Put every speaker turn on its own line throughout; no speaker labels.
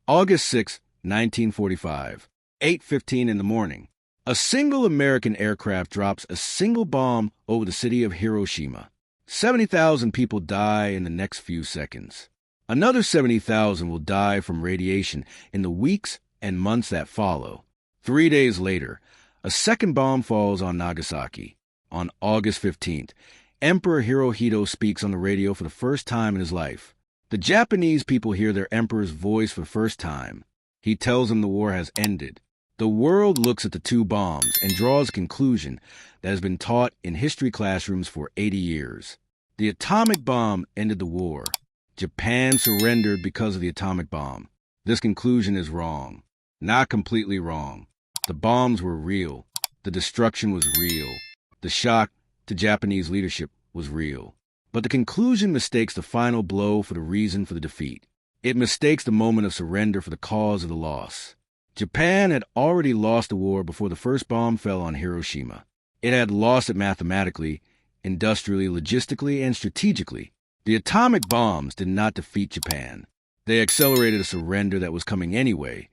August 6, 1945, 8:15 in the morning. A single American aircraft drops a single bomb over the city of Hiroshima. 70,000 people die in the next few seconds. Another 70,000 will die from radiation in the weeks and months that follow. 3 days later, a second bomb falls on Nagasaki. On August 15th, Emperor Hirohito speaks on the radio for the first time in his life. The Japanese people hear their emperor's voice for the first time. He tells them the war has ended. The world looks at the two bombs and draws a conclusion that has been taught in history classrooms for 80 years. The atomic bomb ended the war. Japan surrendered because of the atomic bomb. This conclusion is wrong. Not completely wrong. The bombs were real. The destruction was real. The shock to Japanese leadership was real. But the conclusion mistakes the final blow for the reason for the defeat. It mistakes the moment of surrender for the cause of the loss. Japan had already lost the war before the first bomb fell on Hiroshima. It had lost it mathematically, industrially, logistically, and strategically. The atomic bombs did not defeat Japan. They accelerated a surrender that was coming anyway,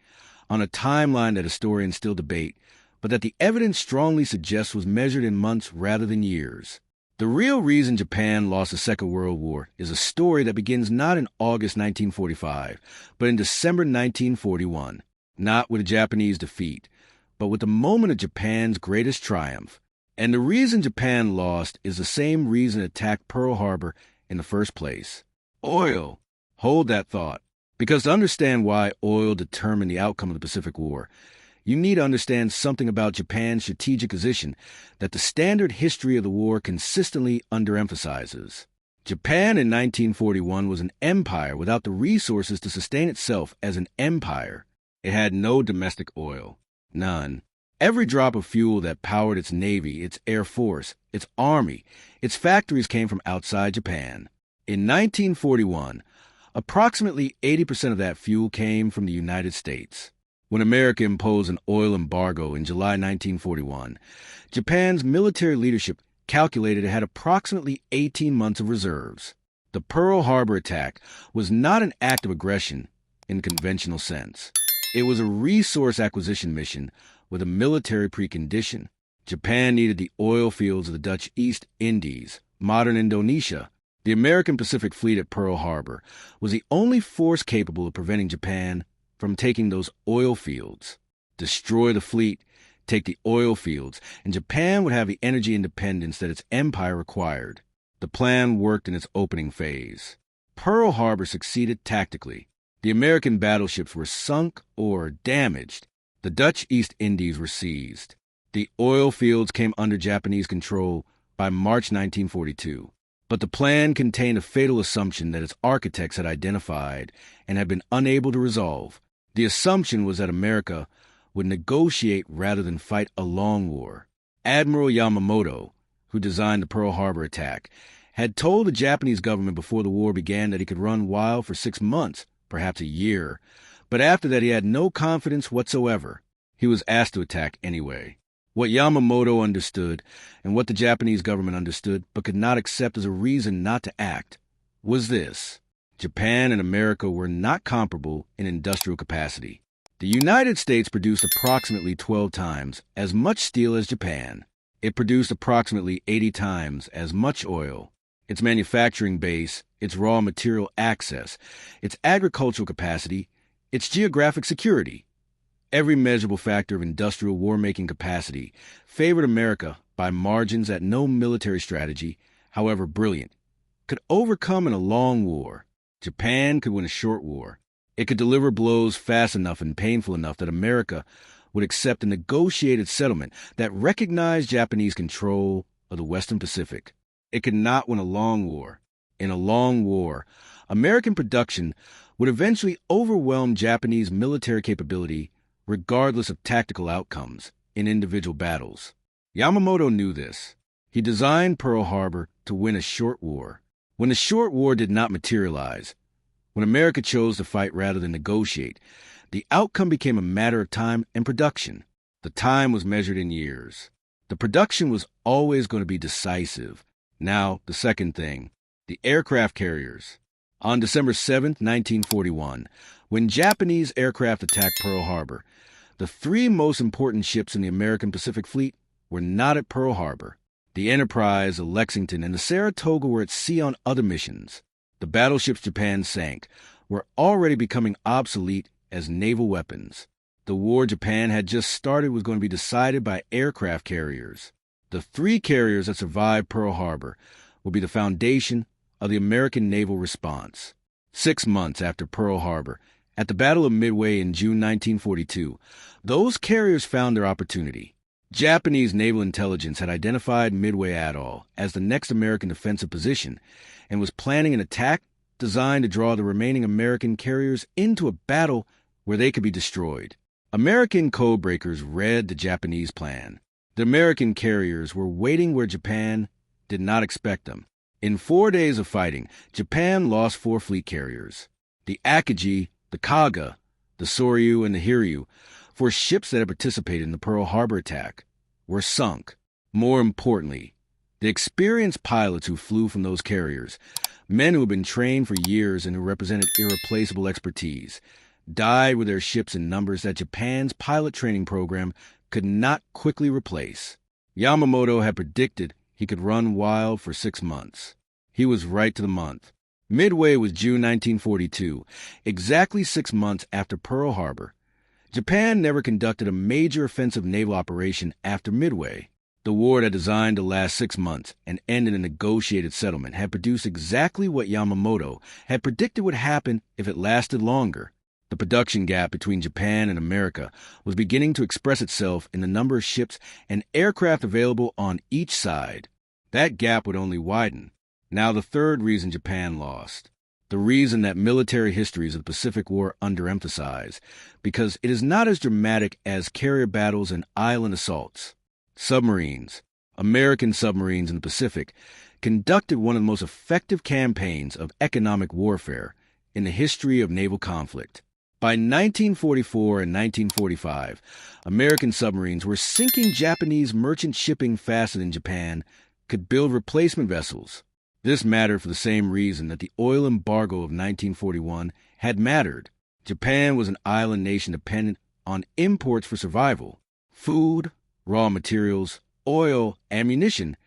on a timeline that historians still debate, but that the evidence strongly suggests was measured in months rather than years. The real reason Japan lost the Second World War is a story that begins not in August 1945, but in December 1941, not with a Japanese defeat, but with the moment of Japan's greatest triumph. And the reason Japan lost is the same reason it attacked Pearl Harbor in the first place. Oil. Hold that thought. Because to understand why oil determined the outcome of the Pacific War, you need to understand something about Japan's strategic position that the standard history of the war consistently underemphasizes. Japan in 1941 was an empire without the resources to sustain itself as an empire. It had no domestic oil. None. Every drop of fuel that powered its navy, its air force, its army, its factories came from outside Japan. In 1941, approximately 80% of that fuel came from the United States. When America imposed an oil embargo in July 1941, Japan's military leadership calculated it had approximately 18 months of reserves. The Pearl Harbor attack was not an act of aggression in the conventional sense. It was a resource acquisition mission with a military precondition. Japan needed the oil fields of the Dutch East Indies, modern Indonesia. The American Pacific Fleet at Pearl Harbor was the only force capable of preventing Japan from taking those oil fields. Destroy the fleet, take the oil fields, and Japan would have the energy independence that its empire required. The plan worked in its opening phase. Pearl Harbor succeeded tactically. The American battleships were sunk or damaged. The Dutch East Indies were seized. The oil fields came under Japanese control by March 1942. But the plan contained a fatal assumption that its architects had identified and had been unable to resolve. The assumption was that America would negotiate rather than fight a long war. Admiral Yamamoto, who designed the Pearl Harbor attack, had told the Japanese government before the war began that he could run wild for 6 months, perhaps a year, but after that he had no confidence whatsoever. He was asked to attack anyway. What Yamamoto understood, and what the Japanese government understood but could not accept as a reason not to act, was this. Japan and America were not comparable in industrial capacity. The United States produced approximately 12 times as much steel as Japan. It produced approximately 80 times as much oil. Its manufacturing base, its raw material access, its agricultural capacity, its geographic security. Every measurable factor of industrial war-making capacity favored America by margins that no military strategy, however brilliant, could overcome in a long war. Japan could win a short war. It could deliver blows fast enough and painful enough that America would accept a negotiated settlement that recognized Japanese control of the Western Pacific. It could not win a long war. In a long war, American production would eventually overwhelm Japanese military capability regardless of tactical outcomes in individual battles. Yamamoto knew this. He designed Pearl Harbor to win a short war. When the short war did not materialize, when America chose to fight rather than negotiate, the outcome became a matter of time and production. The time was measured in years. The production was always going to be decisive. Now, the second thing, the aircraft carriers. On December 7, 1941, When Japanese aircraft attacked Pearl Harbor, the three most important ships in the American Pacific Fleet were not at Pearl Harbor. The Enterprise, the Lexington, and the Saratoga were at sea on other missions. The battleships Japan sank were already becoming obsolete as naval weapons. The war Japan had just started was going to be decided by aircraft carriers. The three carriers that survived Pearl Harbor will be the foundation of the American naval response. 6 months after Pearl Harbor, at the Battle of Midway in June 1942, those carriers found their opportunity. Japanese naval intelligence had identified Midway Atoll as the next American defensive position and was planning an attack designed to draw the remaining American carriers into a battle where they could be destroyed. American codebreakers read the Japanese plan. The American carriers were waiting where Japan did not expect them. In 4 days of fighting, Japan lost 4 fleet carriers. The Akagi, the Kaga, the Soryu, and the Hiryu, 4 ships that had participated in the Pearl Harbor attack, were sunk. More importantly, the experienced pilots who flew from those carriers, men who had been trained for years and who represented irreplaceable expertise, died with their ships in numbers that Japan's pilot training program could not quickly replace. Yamamoto had predicted he could run wild for 6 months. He was right to the month. Midway was June 1942, exactly 6 months after Pearl Harbor. Japan never conducted a major offensive naval operation after Midway. The war that designed to last 6 months and end in a negotiated settlement had produced exactly what Yamamoto had predicted would happen if it lasted longer. The production gap between Japan and America was beginning to express itself in the number of ships and aircraft available on each side. That gap would only widen. Now the third reason Japan lost. The reason that military histories of the Pacific War underemphasize, because it is not as dramatic as carrier battles and island assaults. Submarines, American submarines in the Pacific, conducted one of the most effective campaigns of economic warfare in the history of naval conflict. By 1944 and 1945, American submarines were sinking Japanese merchant shipping faster than Japan could build replacement vessels. This mattered for the same reason that the oil embargo of 1941 had mattered. Japan was an island nation dependent on imports for survival. Food, raw materials, oil, ammunition,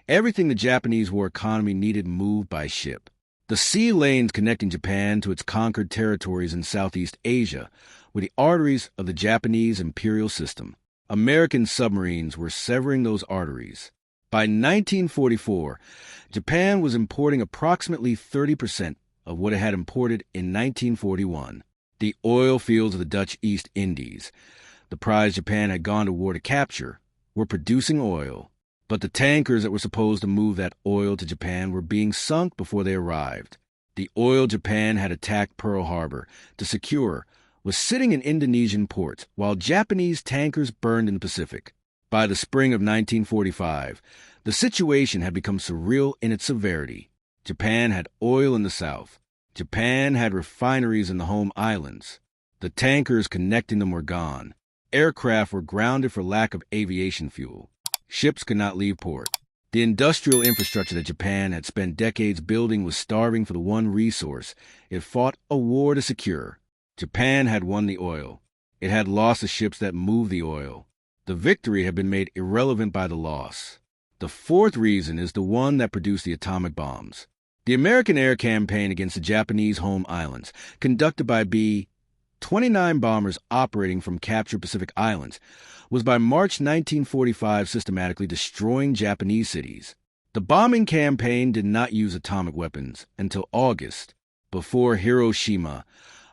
everything the Japanese war economy needed moved by ship. The sea lanes connecting Japan to its conquered territories in Southeast Asia were the arteries of the Japanese imperial system. American submarines were severing those arteries. By 1944, Japan was importing approximately 30% of what it had imported in 1941. The oil fields of the Dutch East Indies, the prize Japan had gone to war to capture, were producing oil. But the tankers that were supposed to move that oil to Japan were being sunk before they arrived. The oil Japan had attacked Pearl Harbor to secure was sitting in Indonesian ports while Japanese tankers burned in the Pacific. By the spring of 1945, the situation had become surreal in its severity. Japan had oil in the south. Japan had refineries in the home islands. The tankers connecting them were gone. Aircraft were grounded for lack of aviation fuel. Ships could not leave port. The industrial infrastructure that Japan had spent decades building was starving for the one resource it fought a war to secure. Japan had won the oil. It had lost the ships that moved the oil. The victory had been made irrelevant by the loss. The fourth reason is the one that produced the atomic bombs. The American air campaign against the Japanese home islands, conducted by B-29 bombers operating from captured Pacific islands, was by March 1945 systematically destroying Japanese cities. The bombing campaign did not use atomic weapons until August. Before Hiroshima,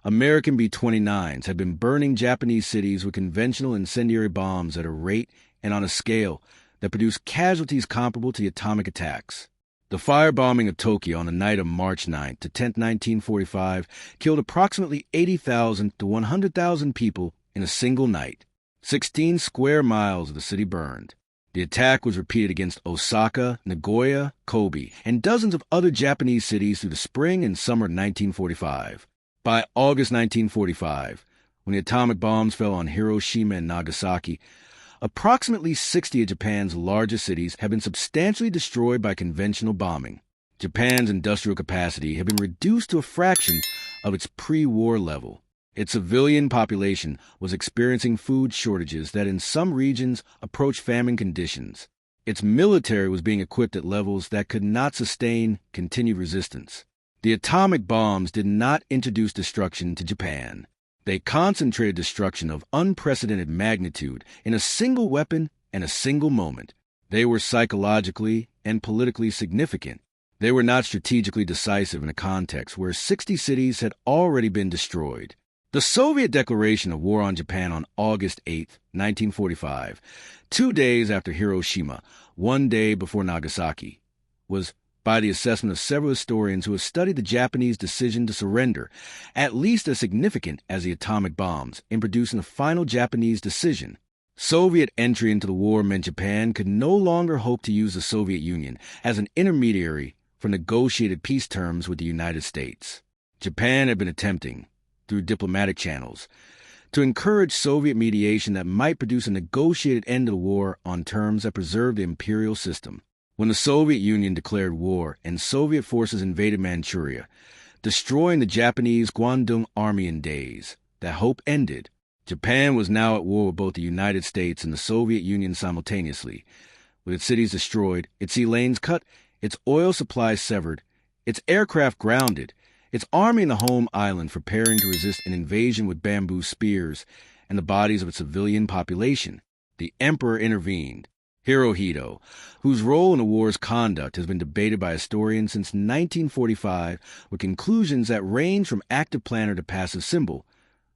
American B-29s had been burning Japanese cities with conventional incendiary bombs at a rate and on a scale that produced casualties comparable to the atomic attacks. The firebombing of Tokyo on the night of March 9th to 10th, 1945, killed approximately 80,000 to 100,000 people in a single night. 16 square miles of the city burned. The attack was repeated against Osaka, Nagoya, Kobe, and dozens of other Japanese cities through the spring and summer of 1945. By August 1945, when the atomic bombs fell on Hiroshima and Nagasaki, approximately 60 of Japan's largest cities had been substantially destroyed by conventional bombing. Japan's industrial capacity had been reduced to a fraction of its pre-war level. Its civilian population was experiencing food shortages that in some regions approached famine conditions. Its military was being equipped at levels that could not sustain continued resistance. The atomic bombs did not introduce destruction to Japan. They concentrated destruction of unprecedented magnitude in a single weapon and a single moment. They were psychologically and politically significant. They were not strategically decisive in a context where 60 cities had already been destroyed. The Soviet declaration of war on Japan on August 8, 1945, 2 days after Hiroshima, 1 day before Nagasaki, was, by the assessment of several historians who have studied the Japanese decision to surrender, at least as significant as the atomic bombs in producing the final Japanese decision. Soviet entry into the war meant Japan could no longer hope to use the Soviet Union as an intermediary for negotiated peace terms with the United States. Japan had been attempting, through diplomatic channels, to encourage Soviet mediation that might produce a negotiated end to the war on terms that preserved the imperial system. When the Soviet Union declared war and Soviet forces invaded Manchuria, destroying the Japanese Guangdong Army in days, that hope ended. Japan was now at war with both the United States and the Soviet Union simultaneously, with its cities destroyed, its sea lanes cut, its oil supplies severed, its aircraft grounded, its army in the home island preparing to resist an invasion with bamboo spears, and the bodies of its civilian population. The emperor intervened. Hirohito, whose role in the war's conduct has been debated by historians since 1945 with conclusions that range from active planner to passive symbol,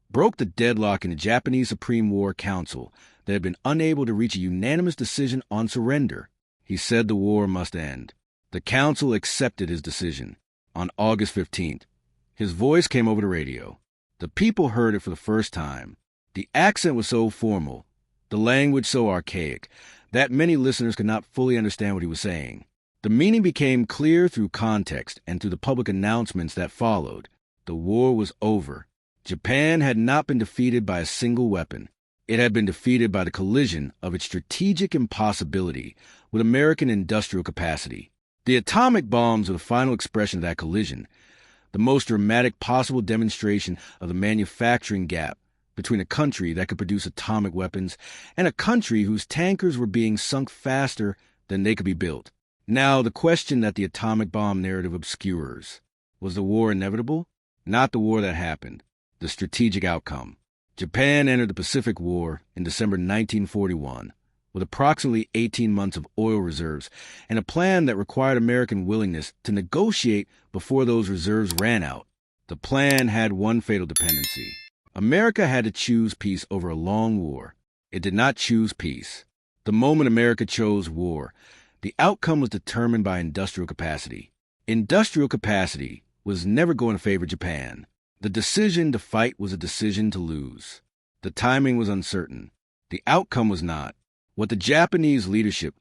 broke the deadlock in the Japanese Supreme War Council that had been unable to reach a unanimous decision on surrender. He said the war must end. The council accepted his decision. On August 15th, his voice came over the radio. The people heard it for the first time. The accent was so formal, the language so archaic, that many listeners could not fully understand what he was saying. The meaning became clear through context and through the public announcements that followed. The war was over. Japan had not been defeated by a single weapon. It had been defeated by the collision of its strategic impossibility with American industrial capacity. The atomic bombs were the final expression of that collision, the most dramatic possible demonstration of the manufacturing gap between a country that could produce atomic weapons and a country whose tankers were being sunk faster than they could be built. Now, the question that the atomic bomb narrative obscures: was the war inevitable? Not the war that happened, the strategic outcome. Japan entered the Pacific War in December 1941 with approximately 18 months of oil reserves and a plan that required American willingness to negotiate before those reserves ran out. The plan had one fatal dependency. America had to choose peace over a long war. It did not choose peace. The moment America chose war, the outcome was determined by industrial capacity. Industrial capacity was never going to favor Japan. The decision to fight was a decision to lose. The timing was uncertain. The outcome was not. What the Japanese leadership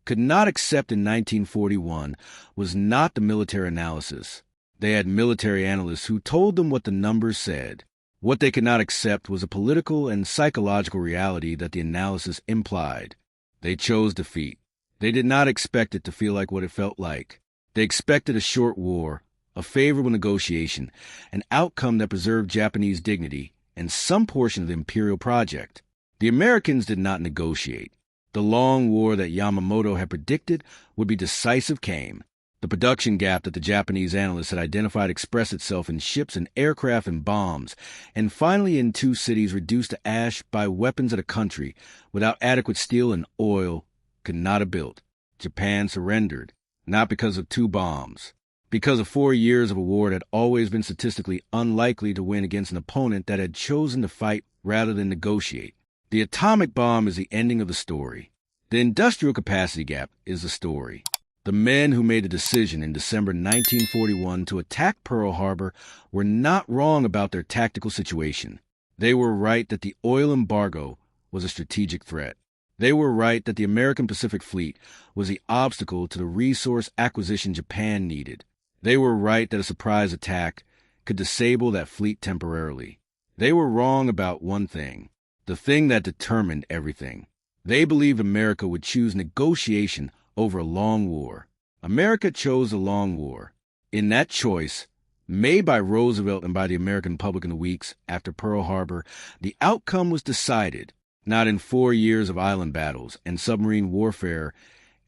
could not accept in 1941 was not the military analysis. They had military analysts who told them what the numbers said. What they could not accept was a political and psychological reality that the analysis implied. They chose defeat. They did not expect it to feel like what it felt like. They expected a short war, a favorable negotiation, an outcome that preserved Japanese dignity and some portion of the imperial project. The Americans did not negotiate. The long war that Yamamoto had predicted would be decisive came. The production gap that the Japanese analysts had identified expressed itself in ships and aircraft and bombs, and finally in 2 cities reduced to ash by weapons that a country without adequate steel and oil could not have built. Japan surrendered, not because of 2 bombs, because of 4 years of a war that had always been statistically unlikely to win against an opponent that had chosen to fight rather than negotiate. The atomic bomb is the ending of the story. The industrial capacity gap is the story. The men who made the decision in December 1941 to attack Pearl Harbor were not wrong about their tactical situation. They were right that the oil embargo was a strategic threat. They were right that the American Pacific Fleet was the obstacle to the resource acquisition Japan needed. They were right that a surprise attack could disable that fleet temporarily. They were wrong about one thing, the thing that determined everything. They believed America would choose negotiation over a long war. America chose a long war. In that choice, Made by Roosevelt and by the American public in the weeks after Pearl Harbor, the outcome was decided, not in 4 years of island battles and submarine warfare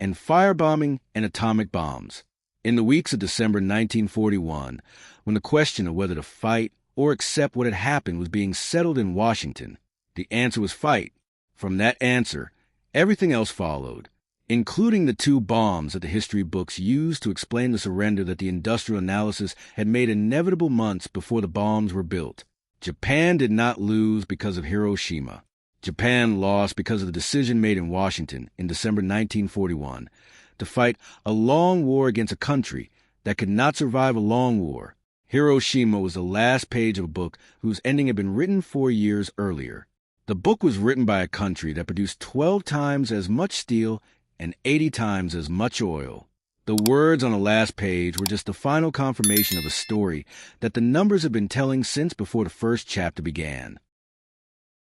and firebombing and atomic bombs. In the weeks of December 1941, when the question of whether to fight or accept what had happened was being settled in Washington, the answer was fight. From that answer, everything else followed, including the 2 bombs that the history books used to explain the surrender that the industrial analysis had made inevitable months before the bombs were built. Japan did not lose because of Hiroshima. Japan lost because of the decision made in Washington in December 1941 to fight a long war against a country that could not survive a long war. Hiroshima was the last page of a book whose ending had been written 4 years earlier. The book was written by a country that produced 12 times as much steel and 80 times as much oil. The words on the last page were just the final confirmation of a story that the numbers had been telling since before the first chapter began.